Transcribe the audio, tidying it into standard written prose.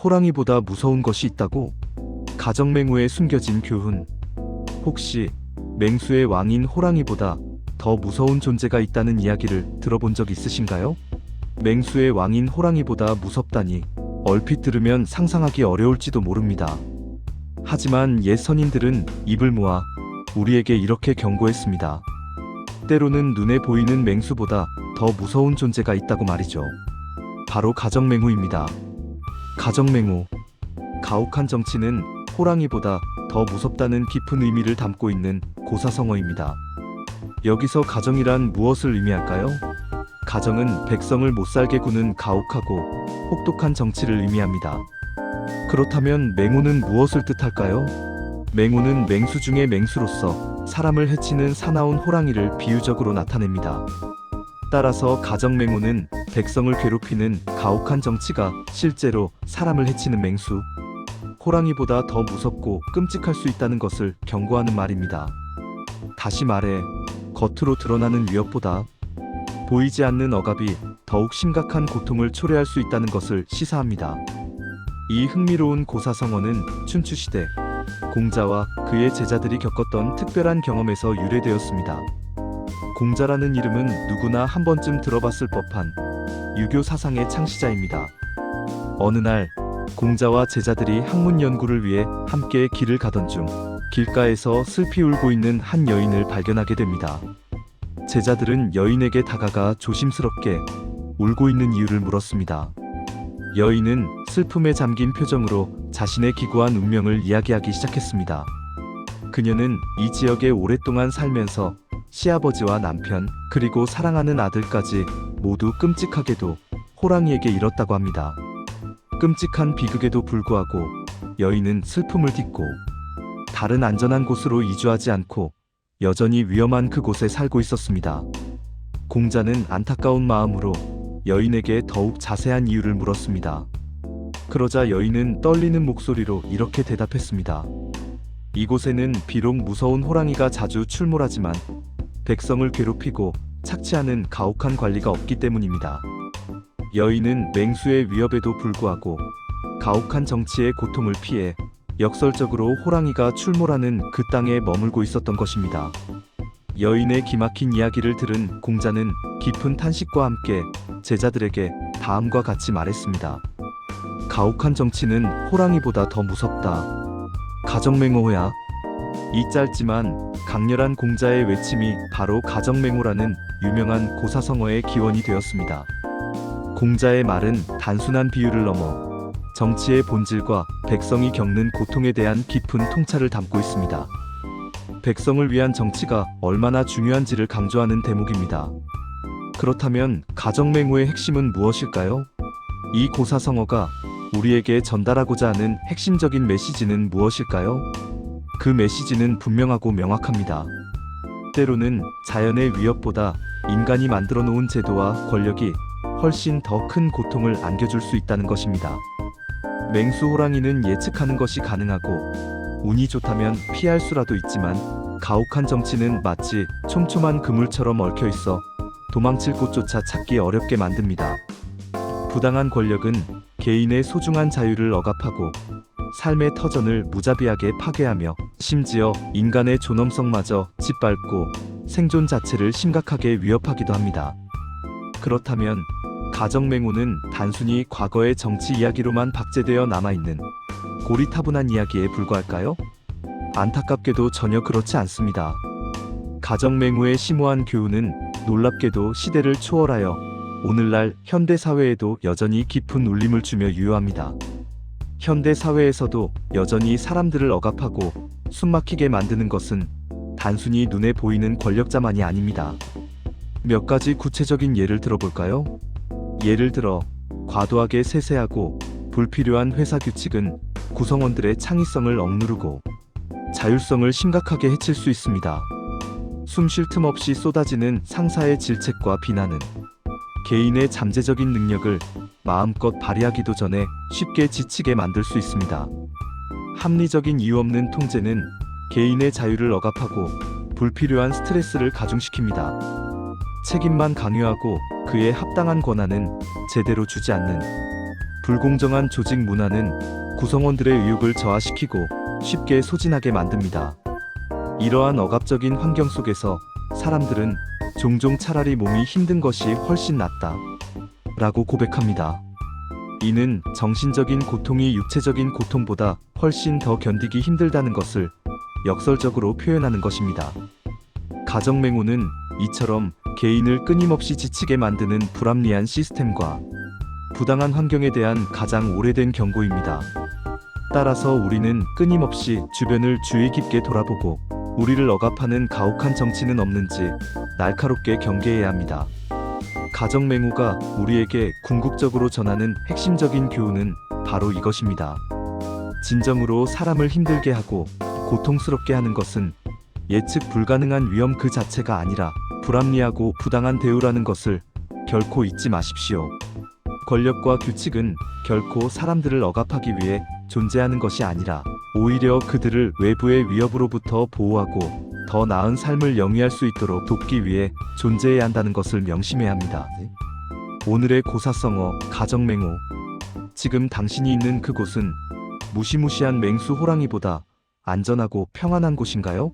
호랑이보다 무서운 것이 있다고? 가정맹우에 숨겨진 교훈. 혹시 맹수의 왕인 호랑이보다 더 무서운 존재가 있다는 이야기를 들어본 적 있으신가요? 맹수의 왕인 호랑이보다 무섭다니 얼핏 들으면 상상하기 어려울지도 모릅니다. 하지만 옛 선인들은 입을 모아 우리에게 이렇게 경고했습니다. 때로는 눈에 보이는 맹수보다 더 무서운 존재가 있다고 말이죠. 바로 가정맹우입니다. 가정맹우. 가혹한 정치는 호랑이보다 더 무섭다는 깊은 의미를 담고 있는 고사성어입니다. 여기서 가정이란 무엇을 의미할까요? 가정은 백성을 못살게 구는 가혹하고 혹독한 정치를 의미합니다. 그렇다면 맹우는 무엇을 뜻할까요? 맹우는 맹수 중의 맹수로서 사람을 해치는 사나운 호랑이를 비유적으로 나타냅니다. 따라서 가정맹우는 백성을 괴롭히는 가혹한 정치가 실제로 사람을 해치는 맹수, 호랑이보다 더 무섭고 끔찍할 수 있다는 것을 경고하는 말입니다. 다시 말해, 겉으로 드러나는 위협보다 보이지 않는 억압이 더욱 심각한 고통을 초래할 수 있다는 것을 시사합니다. 이 흥미로운 고사성어는 춘추시대 공자와 그의 제자들이 겪었던 특별한 경험에서 유래되었습니다. 공자라는 이름은 누구나 한 번쯤 들어봤을 법한 유교 사상의 창시자입니다. 어느 날 공자와 제자들이 학문 연구를 위해 함께 길을 가던 중 길가에서 슬피 울고 있는 한 여인을 발견하게 됩니다. 제자들은 여인에게 다가가 조심스럽게 울고 있는 이유를 물었습니다. 여인은 슬픔에 잠긴 표정으로 자신의 기구한 운명을 이야기하기 시작했습니다. 그녀는 이 지역에 오랫동안 살면서 시아버지와 남편, 그리고 사랑하는 아들까지 모두 끔찍하게도 호랑이에게 잃었다고 합니다. 끔찍한 비극에도 불구하고 여인은 슬픔을 딛고 다른 안전한 곳으로 이주하지 않고 여전히 위험한 그곳에 살고 있었습니다. 공자는 안타까운 마음으로 여인에게 더욱 자세한 이유를 물었습니다. 그러자 여인은 떨리는 목소리로 이렇게 대답했습니다. 이곳에는 비록 무서운 호랑이가 자주 출몰하지만 백성을 괴롭히고 착취하는 가혹한 관리가 없기 때문입니다. 여인은 맹수의 위협에도 불구하고 가혹한 정치의 고통을 피해 역설적으로 호랑이가 출몰하는 그 땅에 머물고 있었던 것입니다. 여인의 기막힌 이야기를 들은 공자는 깊은 탄식과 함께 제자들에게 다음과 같이 말했습니다. 가혹한 정치는 호랑이보다 더 무섭다. 가정맹우야. 이 짧지만 강렬한 공자의 외침이 바로 가정맹우라는 유명한 고사성어의 기원이 되었습니다. 공자의 말은 단순한 비유를 넘어 정치의 본질과 백성이 겪는 고통에 대한 깊은 통찰을 담고 있습니다. 백성을 위한 정치가 얼마나 중요한지를 강조하는 대목입니다. 그렇다면 가정맹우의 핵심은 무엇일까요? 이 고사성어가 우리에게 전달하고자 하는 핵심적인 메시지는 무엇일까요? 그 메시지는 분명하고 명확합니다. 때로는 자연의 위협보다 인간이 만들어 놓은 제도와 권력이 훨씬 더 큰 고통을 안겨줄 수 있다는 것입니다. 맹수 호랑이는 예측하는 것이 가능하고 운이 좋다면 피할 수라도 있지만 가혹한 정치는 마치 촘촘한 그물처럼 얽혀 있어 도망칠 곳조차 찾기 어렵게 만듭니다. 부당한 권력은 개인의 소중한 자유를 억압하고 삶의 터전을 무자비하게 파괴하며 심지어 인간의 존엄성마저 짓밟고 생존 자체를 심각하게 위협하기도 합니다. 그렇다면 가정맹우는 단순히 과거의 정치 이야기로만 박제되어 남아있는 고리타분한 이야기에 불과할까요? 안타깝게도 전혀 그렇지 않습니다. 가정맹우의 심오한 교훈은 놀랍게도 시대를 초월하여 오늘날 현대사회에도 여전히 깊은 울림을 주며 유효합니다. 현대사회에서도 여전히 사람들을 억압하고 숨막히게 만드는 것은 단순히 눈에 보이는 권력자만이 아닙니다. 몇 가지 구체적인 예를 들어볼까요? 예를 들어 과도하게 세세하고 불필요한 회사 규칙은 구성원들의 창의성을 억누르고 자율성을 심각하게 해칠 수 있습니다. 숨 쉴 틈 없이 쏟아지는 상사의 질책과 비난은 개인의 잠재적인 능력을 마음껏 발휘하기도 전에 쉽게 지치게 만들 수 있습니다. 합리적인 이유 없는 통제는 개인의 자유를 억압하고 불필요한 스트레스를 가중시킵니다. 책임만 강요하고 그에 합당한 권한은 제대로 주지 않는 불공정한 조직 문화는 구성원들의 의욕을 저하시키고 쉽게 소진하게 만듭니다. 이러한 억압적인 환경 속에서 사람들은 종종 차라리 몸이 힘든 것이 훨씬 낫다 라고 고백합니다. 이는 정신적인 고통이 육체적인 고통보다 훨씬 더 견디기 힘들다는 것을 역설적으로 표현하는 것입니다. 가정맹우는 이처럼 개인을 끊임없이 지치게 만드는 불합리한 시스템과 부당한 환경에 대한 가장 오래된 경고입니다. 따라서 우리는 끊임없이 주변을 주의 깊게 돌아보고 우리를 억압하는 가혹한 정치는 없는지 날카롭게 경계해야 합니다. 가정맹우가 우리에게 궁극적으로 전하는 핵심적인 교훈은 바로 이것입니다. 진정으로 사람을 힘들게 하고 고통스럽게 하는 것은 예측 불가능한 위험 그 자체가 아니라 불합리하고 부당한 대우라는 것을 결코 잊지 마십시오. 권력과 규칙은 결코 사람들을 억압하기 위해 존재하는 것이 아니라 오히려 그들을 외부의 위협으로부터 보호하고 더 나은 삶을 영위할 수 있도록 돕기 위해 존재해야 한다는 것을 명심해야 합니다. 오늘의 고사성어 가정맹우. 지금 당신이 있는 그곳은 무시무시한 맹수 호랑이보다 안전하고 평안한 곳인가요?